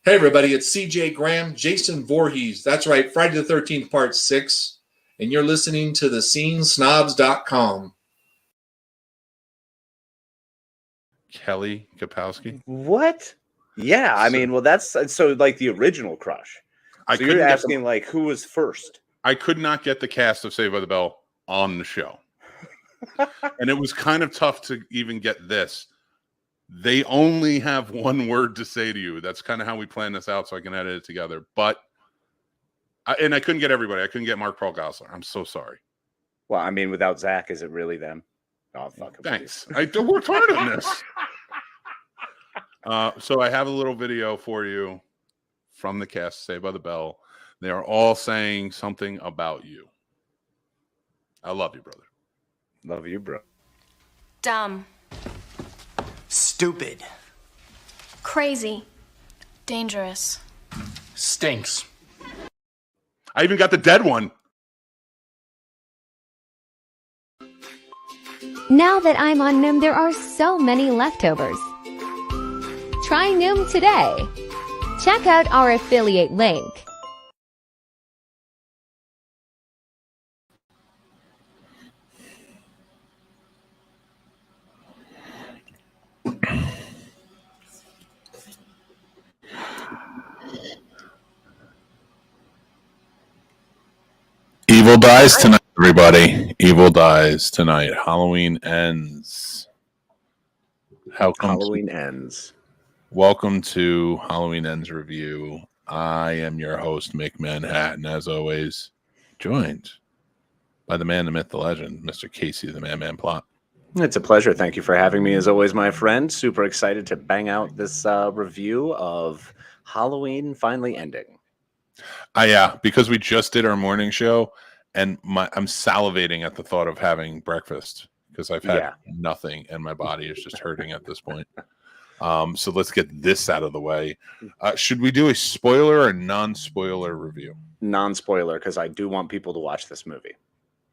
Hey, everybody, it's CJ Graham, Jason Voorhees. That's right, Friday the 13th, Part 6. And you're listening to thescenesnobs.com. Kelly Kapowski. What? Yeah, I mean, well, that's so like the original Crush. So you're asking like who was first? I could not get the cast of Saved by the Bell on the show. And it was kind of tough to even get this. They only have one word to say to you. That's kind of how we plan this out so I can edit it together. But, I couldn't get everybody. I couldn't get Mark Paul Gosselaar. I'm so sorry. Well, I mean, without Zach, is it really them? Oh, fuck. Thanks. I worked hard on this. So I have a little video for you from the cast of Saved by the Bell. They are all saying something about you. I love you, brother. Love you, bro. Dumb. Stupid. Crazy. Dangerous. Stinks. I even got the dead one. Now that I'm on Noom, there are so many leftovers. Try Noom today. Check out our affiliate link. Evil dies tonight, everybody. Evil dies tonight. Halloween ends. Halloween ends. Welcome to Halloween Ends Review. I am your host, Mick Manhattan, as always, joined by the man, the myth, the legend, Mr. Casey, the Man Plot. It's a pleasure. Thank you for having me, as always, my friend. Super excited to bang out this review of Halloween finally ending. Yeah, because we just did our morning show, and I'm salivating at the thought of having breakfast because I've had nothing, and my body is just hurting at this point. So let's get this out of the way. Should we do a spoiler or non-spoiler review? Non-spoiler, because I do want people to watch this movie.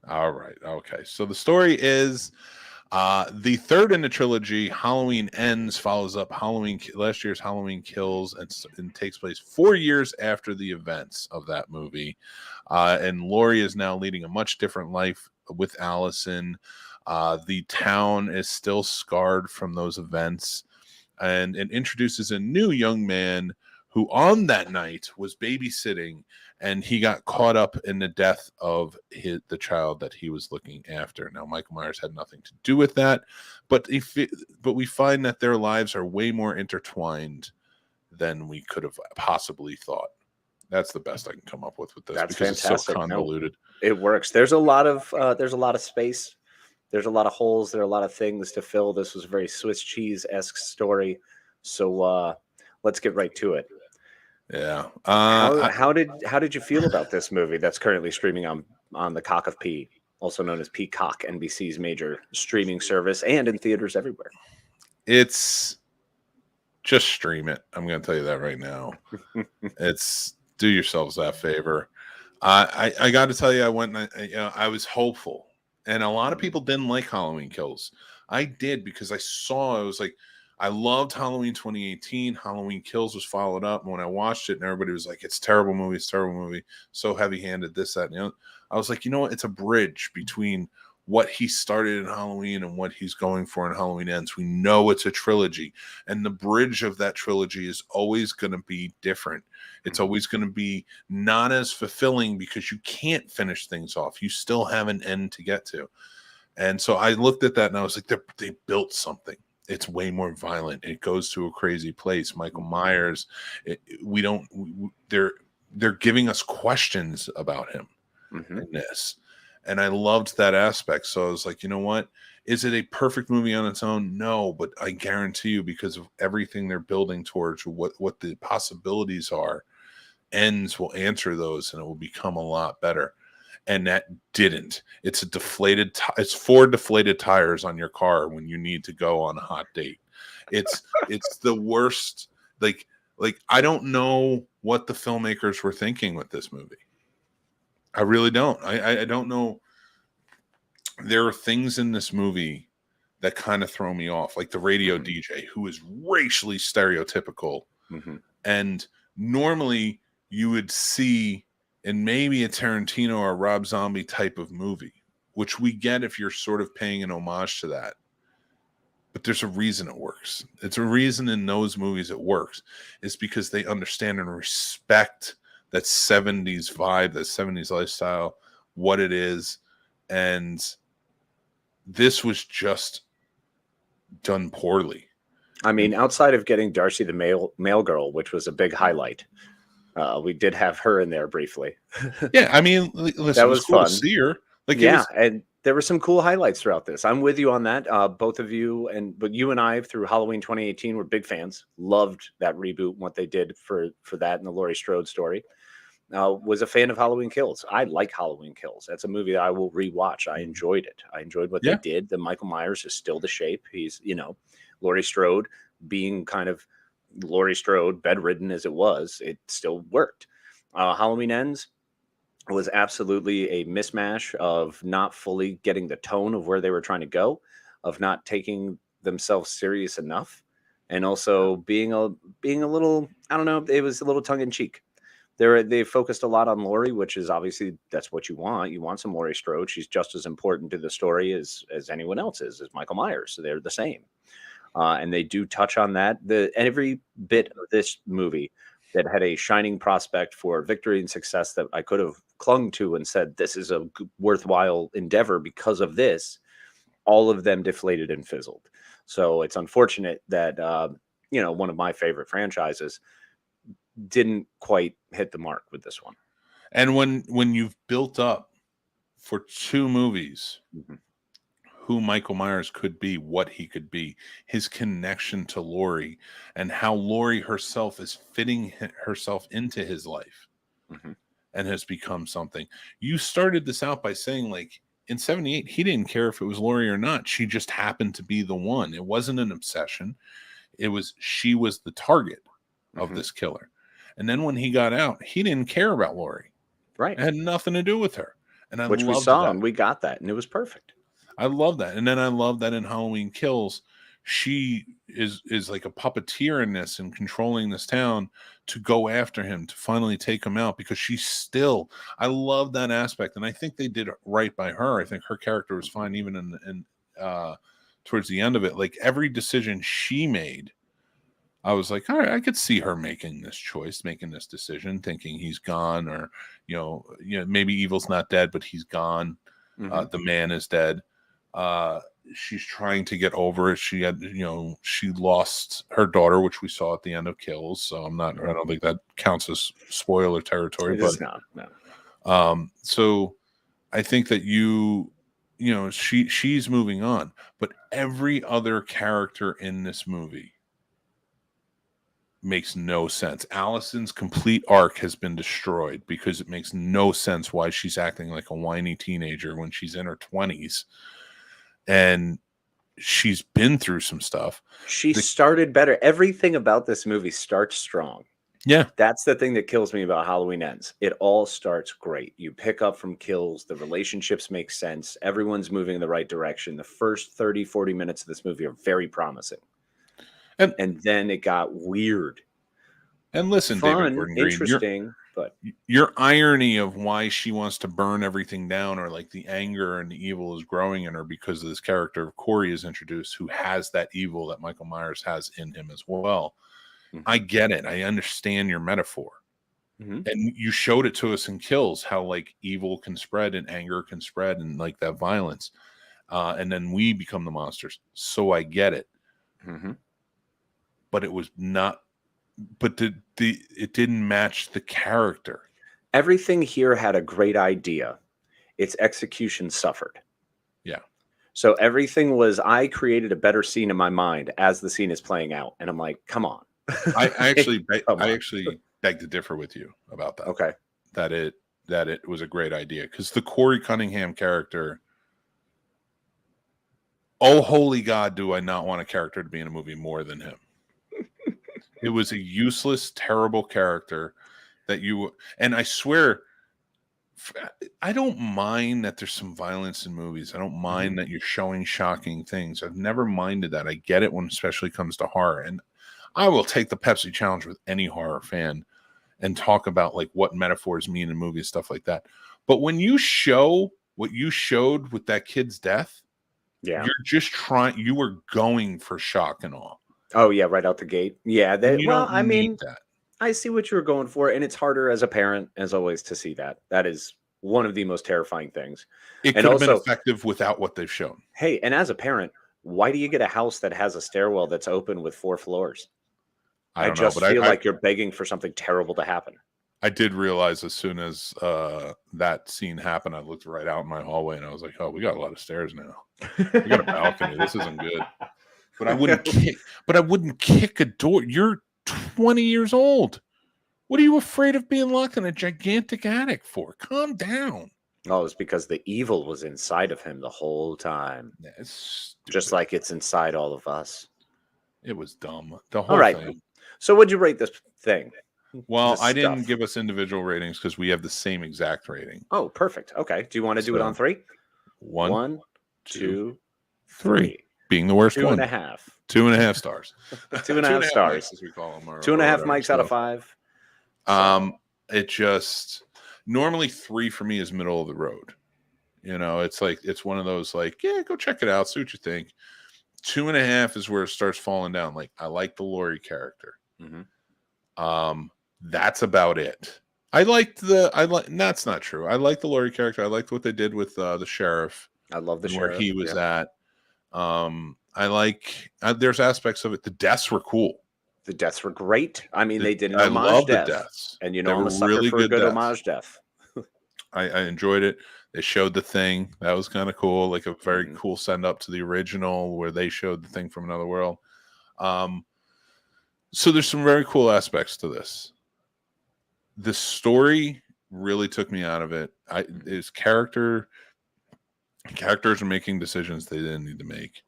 All right. Okay. So the story is the third in the trilogy, Halloween Ends, follows up last year's Halloween Kills and takes place 4 years after the events of that movie. And Laurie is now leading a much different life with Allison. The town is still scarred from those events. And it introduces a new young man who on that night was babysitting, and he got caught up in the death of the child that he was looking after. Now, Michael Myers had nothing to do with that, but we find that their lives are way more intertwined than we could have possibly thought. That's the best I can come up with this. That's because fantastic. It's so convoluted. No, it works. There's a lot of space. There's a lot of holes. There are a lot of things to fill. This was a very Swiss cheese-esque story. So let's get right to it. Yeah. How did you feel about this movie that's currently streaming on the Cock of P, also known as Peacock, NBC's major streaming service, and in theaters everywhere? It's just stream it. I'm going to tell you that right now. It's do yourselves that favor. I got to tell you, I went and I was hopeful. And a lot of people didn't like Halloween Kills. I did because I was like, I loved Halloween 2018. Halloween Kills was followed up. And when I watched it and everybody was like, it's a terrible movie. It's a terrible movie. So heavy-handed, this, that, and the other. I was like, you know what? It's a bridge between what he started in Halloween and what he's going for in Halloween Ends. We know it's a trilogy. And the bridge of that trilogy is always going to be different. It's always going to be not as fulfilling because you can't finish things off. You still have an end to get to. And so I looked at that and I was like, they built something. It's way more violent. It goes to a crazy place. Michael Myers, they're giving us questions about him in this. And I loved that aspect. So I was like, you know what? Is it a perfect movie on its own? No, but I guarantee you, because of everything they're building towards, what the possibilities are, Ends will answer those and it will become a lot better. And that didn't. It's it's 4 deflated tires on your car when you need to go on a hot date. It's the worst. Like I don't know what the filmmakers were thinking with this movie. I really don't. I don't know. There are things in this movie that kind of throw me off, like the radio DJ who is racially stereotypical and normally you would see in maybe a Tarantino or a Rob Zombie type of movie, which we get if you're sort of paying an homage to that. But there's a reason it works. It's a reason in those movies it works. It's because they understand and respect that 70s vibe, that 70s lifestyle, what it is. And this was just done poorly. I mean, outside of getting Darcy the mail girl, which was a big highlight, we did have her in there briefly. Yeah, I mean, listen, that was cool fun. to see her. Like, yeah, and there were some cool highlights throughout this. I'm with you on that. Both of you, but you and I through Halloween 2018 were big fans. Loved that reboot, what they did for that and the Laurie Strode story. Was a fan of Halloween Kills. I like Halloween Kills. That's a movie that I will rewatch. I enjoyed it. I enjoyed what they did. The Michael Myers is still the shape. He's, Laurie Strode being kind of Laurie Strode, bedridden as it was, it still worked. Halloween Ends was absolutely a mismatch of not fully getting the tone of where they were trying to go, of not taking themselves serious enough, and also being a little, I don't know, it was a little tongue in cheek. They focused a lot on Laurie, which is obviously that's what you want. You want some Laurie Strode. She's just as important to the story as anyone else is, as Michael Myers. So they're the same. And they do touch on that. Every bit of this movie that had a shining prospect for victory and success that I could have clung to and said, this is a worthwhile endeavor because of this, all of them deflated and fizzled. So it's unfortunate that, one of my favorite franchises didn't quite hit the mark with this one. And when you've built up for 2 movies, who Michael Myers could be, what he could be, his connection to Laurie, and how Laurie herself is fitting herself into his life and has become something. You started this out by saying, like, in 78, he didn't care if it was Laurie or not. She just happened to be the one. It wasn't an obsession. She was the target of this killer. And then when he got out, he didn't care about Laurie. Right. It had nothing to do with her. And Which we saw, and we got that, and it was perfect. I love that. And then I love that in Halloween Kills, she is like a puppeteer in this and controlling this town to go after him, to finally take him out, because I love that aspect. And I think they did right by her. I think her character was fine even in towards the end of it. Like, every decision she made, I was like, all right, I could see her making this choice, making this decision, thinking he's gone, or, maybe evil's not dead, but he's gone. The man is dead. She's trying to get over it. She had, she lost her daughter, which we saw at the end of Kills. So I don't think that counts as spoiler territory. It is not. No. So I think that she's moving on, but every other character in this movie makes no sense. Allison's complete arc has been destroyed because it makes no sense why she's acting like a whiny teenager when she's in her 20s. And she's been through some stuff. She started better. Everything about this movie starts strong. Yeah. That's the thing that kills me about Halloween Ends. It all starts great. You pick up from Kills. The relationships make sense. Everyone's moving in the right direction. The first 30, 40 minutes of this movie are very promising. And then it got weird. And listen, fun, David Gordon Green, interesting, but your irony of why she wants to burn everything down, or like the anger and the evil is growing in her because of this character of Corey is introduced, who has that evil that Michael Myers has in him as well. I get it. I understand your metaphor. And you showed it to us in Kills, how like evil can spread and anger can spread and like that violence. And then we become the monsters. So I get it. But it was not, but it didn't match the character. Everything here had a great idea. Its execution suffered. Yeah. So everything was, I created a better scene in my mind as the scene is playing out. And I'm like, come on. I actually beg to differ with you about that. Okay. That it was a great idea, because the Corey Cunningham character, oh holy God, do I not want a character to be in a movie more than him. It was a useless, terrible character and I swear, I don't mind that there's some violence in movies. I don't mind that you're showing shocking things. I've never minded that. I get it when especially comes to horror, and I will take the Pepsi challenge with any horror fan. and talk about like what metaphors mean in movies, stuff like that. But when you show what you showed with that kid's death, Yeah. you're just you were going for shock and awe. Oh yeah, right out the gate. Yeah. You don't need that. I see what you were going for, and it's harder as a parent, as always, to see that. That is one of the most terrifying things. It could have been effective without what they've shown. Hey, and as a parent, why do you get a house that has a stairwell that's open with 4 floors? I just feel like you're begging for something terrible to happen. I did realize as soon as that scene happened, I looked right out in my hallway and I was like, "Oh, we got a lot of stairs now. We got a balcony. This isn't good." But I wouldn't kick a door. You're 20 years old. What are you afraid of being locked in a gigantic attic for? Calm down. Oh, it's because the evil was inside of him the whole time. Yeah, it's just like it's inside all of us. It was dumb. The whole all right. thing. So what'd you rate this thing? Well, I didn't give us individual ratings because we have the same exact rating. Oh, perfect. Okay. Do you want to do it on 3? 1, 2, 3. Being the worst 2.5. 2.5 stars. 2.5 stars. Mics, as we call them. 2.5 mics out of 5. It just normally 3 for me is middle of the road. You know, it's like it's one of those like, yeah, go check it out, see what you think. 2.5 is where it starts falling down. Like I like the Laurie character. Mm-hmm. That's about it. That's not true. I like the Laurie character. I liked what they did with the sheriff. I love the where sheriff. he was at. I like there's aspects of it. The deaths were cool. The deaths were great. I mean, they did an I homage love death. The deaths. And you know, I'm a sucker for a good homage death. I enjoyed it. They showed the thing. That was kind of cool. Like a very cool send up to the original where they showed the thing from another world. So there's some very cool aspects to this. The story really took me out of it. Characters are making decisions they didn't need to make,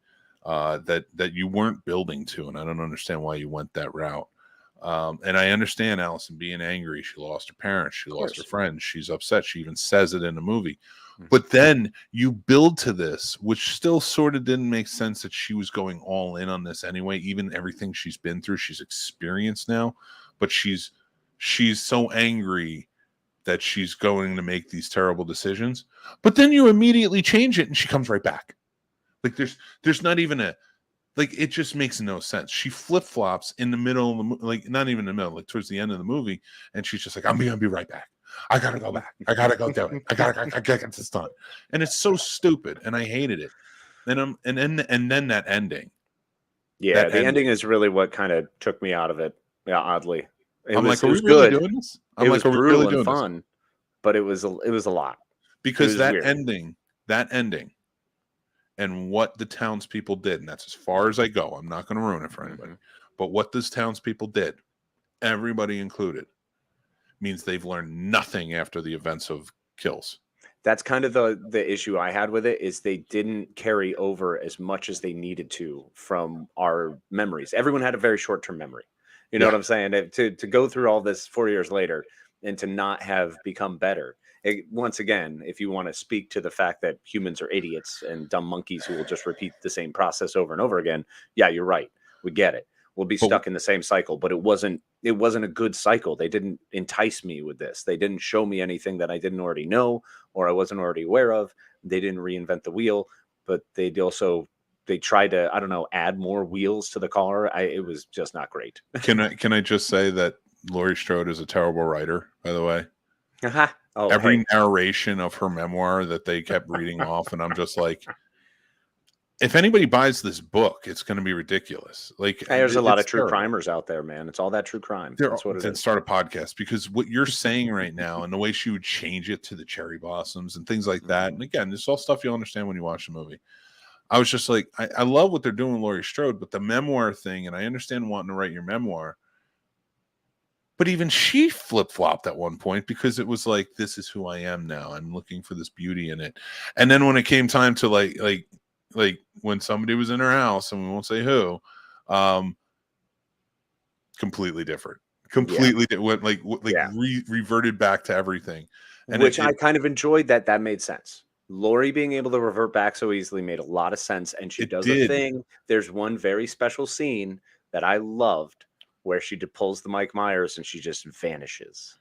that you weren't building to, and I don't understand why you went that route. And I understand Allison being angry. She lost her parents. She lost her friends. She's upset. She even says it in the movie. But then you build to this, which still sort of didn't make sense that she was going all in on this anyway. Even everything she's been through, she's experienced now. But she's so angry that she's going to make these terrible decisions. But then you immediately change it and she comes right back. Like there's not even it just makes no sense. She flip-flops in the middle of the like not even in the middle, like towards the end of the movie, and she's just like, I'm gonna be right back. I gotta go back. I gotta go do it. I gotta get this done. And it's so stupid, and I hated it. And then that ending. Yeah, the ending is really what kind of took me out of it. Yeah, oddly. It was really good. Doing this? It was brutal and fun, but it was a lot. Because that ending, and what the townspeople did, and that's as far as I go. I'm not going to ruin it for anybody. But what those townspeople did, everybody included, means they've learned nothing after the events of Kills. That's kind of the issue I had with it, is they didn't carry over as much as they needed to from our memories. Everyone had a very short-term memory. You know what I'm saying? To go through all this 4 years later and to not have become better. Once again, if you want to speak to the fact that humans are idiots and dumb monkeys who will just repeat the same process over and over again, yeah, you're right. We get it. We'll be stuck in the same cycle, but it wasn't a good cycle. They didn't entice me with this. They didn't show me anything that I didn't already know or I wasn't already aware of. They didn't reinvent the wheel, but they tried to, I don't know, add more wheels to the car. It was just not great. Can I just say that Laurie Strode is a terrible writer, by the way? Every narration of her memoir that they kept reading off, and I'm just like, if anybody buys this book, it's going to be ridiculous. Like, there's a lot of true crimers out there, man. It's all that true crime. That's what it is. Start a podcast, because what you're saying right now and the way she would change it to the cherry blossoms and things like that. And again, this is all stuff you'll understand when you watch the movie. I was just like, I love what they're doing with Laurie Strode, but the memoir thing, and I understand wanting to write your memoir, but even she flip-flopped at one point, because it was like, this is who I am now. I'm looking for this beauty in it. And then when it came time to like when somebody was in her house, and we won't say who, completely different. Reverted back to everything. And which I kind of enjoyed that made sense. Laurie being able to revert back so easily made a lot of sense, and she does a thing. There's one very special scene that I loved where she pulls the Mike Myers and she just vanishes.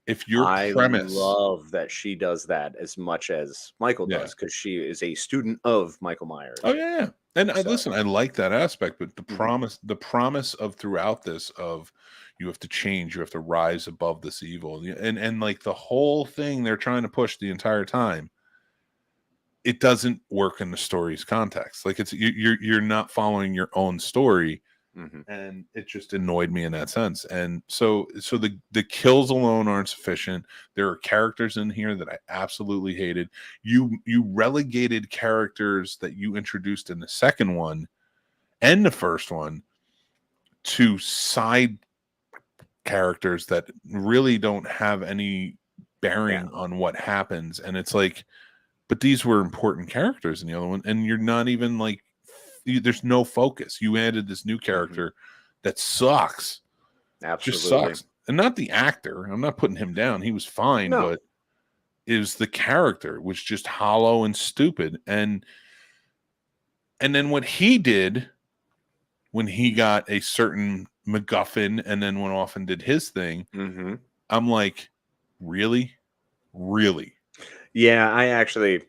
If your I premise, love that she does that as much as Michael Yeah. does, because she is a student of Michael Myers. oh yeah, and So- listen, I like that aspect, but the Mhm. promise of throughout this of you have to change, you have to rise above this evil, and like the whole thing they're trying to push the entire time, it doesn't work in the story's context. Like it's you're not following your own story. Mhm. And it just annoyed me in that sense. And so the kills alone aren't sufficient. There are characters in here that I absolutely hated. You relegated characters that you introduced in the second one and the first one to side characters that really don't have any bearing on what happens. And it's like, but these were important characters in the other one, and you're not even like, there's no focus. You added this new character that sucks. Absolutely. Just sucks. And not the actor. I'm not putting him down. He was fine, No. but it was the character was just hollow and stupid. And then what he did when he got a certain MacGuffin and then went off and did his thing, Mhm. I'm like, really? Yeah, I actually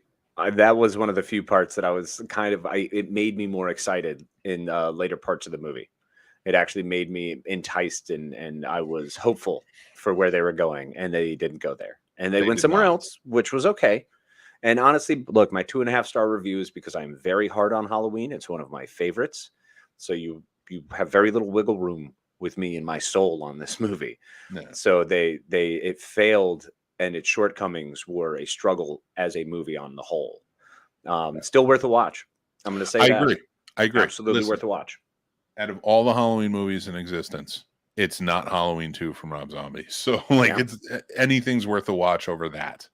that was one of the few parts that I was kind of it made me more excited in later parts of the movie. It actually made me enticed and I was hopeful for where they were going, and they didn't go there. And they went did somewhere not. else, which was okay. And honestly, look, my 2.5-star review is because I'm very hard on Halloween. It's one of my favorites. So you have very little wiggle room with me and my soul on this movie. Yeah. So it failed, and its shortcomings were a struggle as a movie on the whole. Still worth a watch. I'm going to say I that. agree. Absolutely Listen, worth a watch. out of all the Halloween movies in existence, it's not Halloween 2 from Rob Zombie. So like Yeah. it's anything's worth a watch over that.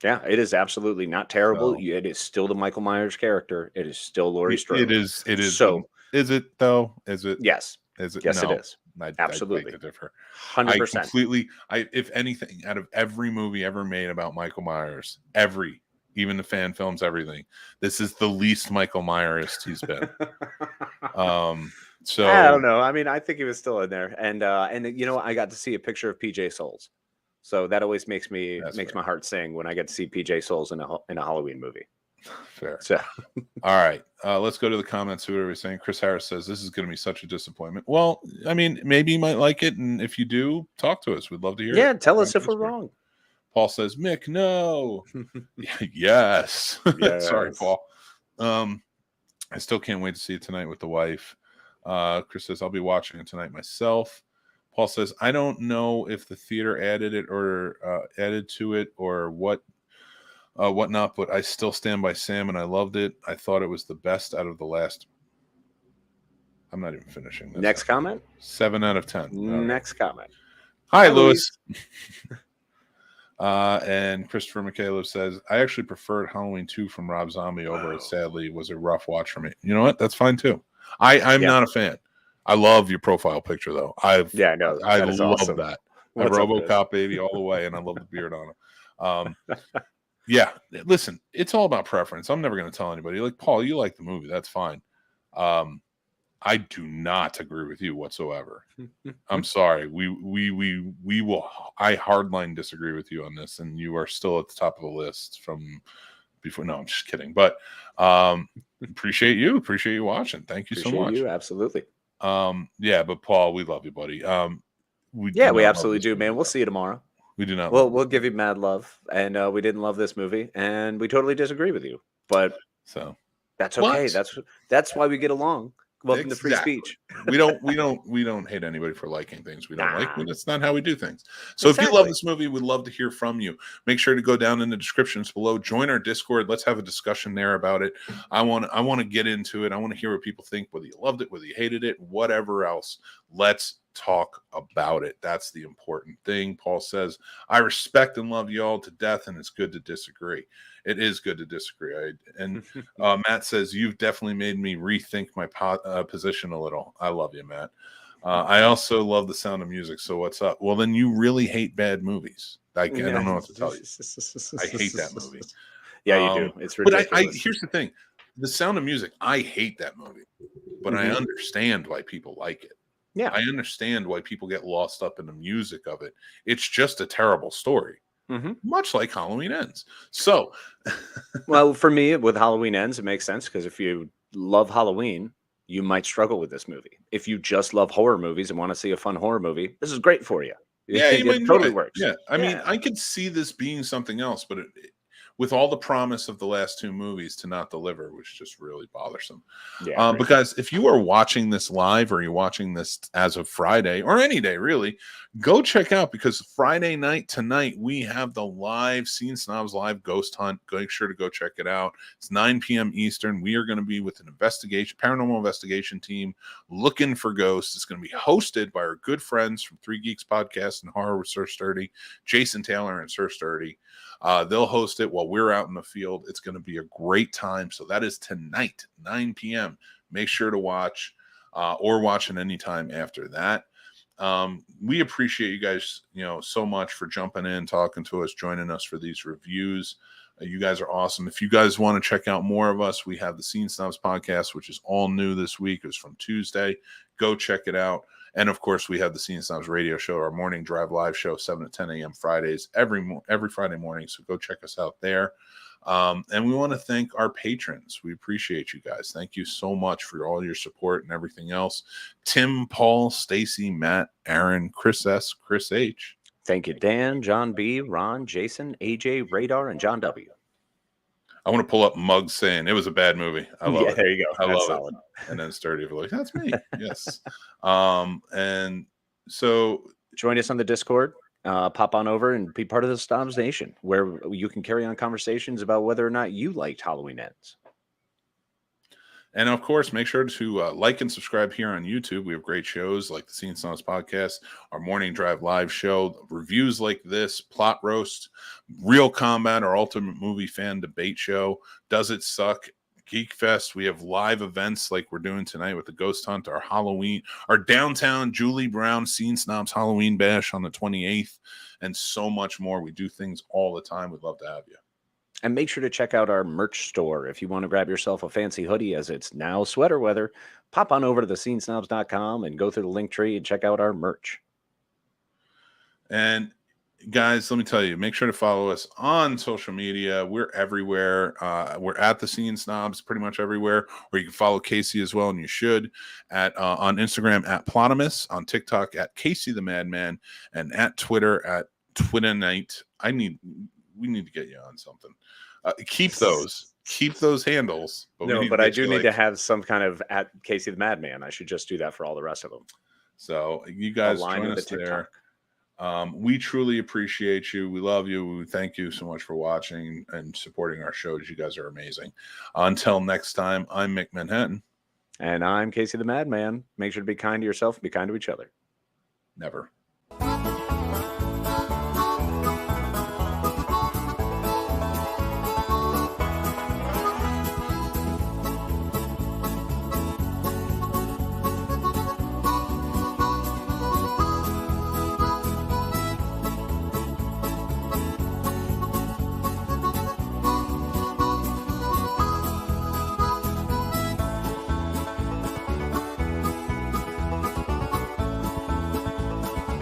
Yeah, it is absolutely not terrible. So- It is still the Michael Myers character. It is still Laurie Strode. It is. So- is it though? Is it? Yes, Is it? yes, No, it is. I Absolutely. beg to differ. 100%. If anything, out of every movie ever made about Michael Myers, even the fan films, everything, this is the least Michael Myers he's been. So I don't know. I mean, I think he was still in there, and I got to see a picture of PJ Souls, so that always makes That's fair. my heart sing when I get to see PJ Souls in a Halloween movie. fair. So All right, let's go to the comments. Who are we saying? Chris Harris says this is going to be such a disappointment. Well, I mean, maybe you might like it, and if you do, talk to us. We'd love to hear. yeah, it. tell us On if we're Facebook. wrong. Paul says, Mick, no. Yes. Sorry, Yes. Paul. I still can't wait to see it tonight with the wife. Chris says, I'll be watching it tonight myself. Paul says, I don't know if the theater added it or added to it or whatnot, but I still stand by Sam and I loved it. I thought it was the best out of the last. I'm not even finishing this. Next comment. 7 out of 10. All right. Next comment. Hi, Hi, Lewis. And Christopher Michaelov says, I actually preferred Halloween 2 from Rob Zombie over it. Sadly, it was a rough watch for me. You know what? That's fine too. I'm Yeah. not a fan. I love your profile picture though. I No, love that is awesome. that. What's a up, Chris? RoboCop baby all the way, and I love the beard on him. Yeah, listen, it's all about preference. I'm never going to tell anybody. Like Paul, you like the movie, that's fine. I do not agree with you whatsoever. I'm sorry. We will. I hardline disagree with you on this, and you are still at the top of the list from before. No, I'm just kidding. But appreciate you watching. Thank you so much. You, absolutely. Yeah, but Paul, we love you, buddy. We We absolutely do, man. We'll see you tomorrow. We do not. We'll give you mad love, and we didn't love this movie, and we totally disagree with you, but So that's okay. What? That's why we get along. Welcome to free Exactly. speech. we don't hate anybody for liking things we don't like. Nah. That's not how we do things. So if you love Exactly. this movie, we'd love to hear from you. Make sure to go down in the descriptions below, join our Discord. Let's have a discussion there about it. I want to get into it. I want to hear what people think, whether you loved it, whether you hated it, whatever else. Let's talk about it. That's the important thing. Paul says, I respect and love you all to death, and it's good to disagree. It is good to disagree. Matt says, you've definitely made me rethink my position a little. I love you, Matt. I also love The Sound of Music. So what's up? Well, then you really hate bad movies. I don't know what to tell you. I hate that movie. Yeah, you do. It's But ridiculous. here's the thing. The Sound of Music, I hate that movie. But I understand why people like it. Yeah. I understand why people get lost up in the music of it. It's just a terrible story, much like Halloween Ends. So, Well, for me, with Halloween Ends, it makes sense because if you love Halloween, you might struggle with this movie. If you just love horror movies and want to see a fun horror movie, this is great for you. yeah, you might It enjoy totally it. works. Yeah, I mean, I could see this being something else, but with all the promise of the last two movies to not deliver was just really bothersome. Yeah, But guys, if you are watching this live or you're watching this as of Friday or any day really, go check out, because Friday night tonight we have the live Scene Snobs live ghost hunt. Make sure to go check it out. It's 9 p.m. Eastern. We are going to be with an paranormal investigation team looking for ghosts. It's going to be hosted by our good friends from Three Geeks Podcast and Horror with Sir Sturdy, Jason Taylor and Sir Sturdy. They'll host it while we're out in the field. It's going to be a great time. So that is tonight, 9 p.m. Make sure to watch or watch it anytime after that. We appreciate you guys, so much for jumping in, talking to us, joining us for these reviews. You guys are awesome. If you guys want to check out more of us, we have the Scene Snobs podcast, which is all new this week. It was from Tuesday. Go check it out. And of course, we have the Scene Snobs radio show, our morning drive live show, 7 to 10 a.m. Fridays, every Friday morning. So go check us out there. And we want to thank our patrons. We appreciate you guys. Thank you so much for all your support and everything else. Tim, Paul, Stacy, Matt, Aaron, Chris S, Chris H. Thank you, Dan, John B, Ron, Jason, AJ, Radar, and John W. I want to pull up Muggs saying it was a bad movie. I love it. There you go. I That's love solid. it. And then Sturdy was like, that's me. Yes. And so Join us on the Discord. Pop on over and be part of the Snobs Nation, where you can carry on conversations about whether or not you liked Halloween Ends. And of course, make sure to like and subscribe here on YouTube. We have great shows like the Scene Snobs podcast, our morning drive live show, reviews like this, Plot Roast, Real Combat, our ultimate movie fan debate show, Does It Suck, Geek Fest. We have live events like we're doing tonight with the Ghost Hunt, our Halloween, our downtown Julie Brown Scene Snobs Halloween Bash on the 28th, and so much more. We do things all the time. We'd love to have you. And make sure to check out our merch store. If you want to grab yourself a fancy hoodie, as it's now sweater weather, pop on over to thescenesnobs.com and go through the link tree and check out our merch. And guys, let me tell you, make sure to follow us on social media. We're everywhere. We're at the Scene Snobs pretty much everywhere, or you can follow Casey as well, and you should, at on Instagram at Plotamus, on TikTok at Casey the Madman, and at Twitter at Twitternight. We need to get you on something. Keep those handles. But I do need to have some kind of at Casey the Madman. I should just do that for all the rest of them. So you guys join us there. We truly appreciate you. We love you. We thank you so much for watching and supporting our shows. You guys are amazing. Until next time, I'm Mick Manhattan. And I'm Casey the Madman. Make sure to be kind to yourself and be kind to each other. Never.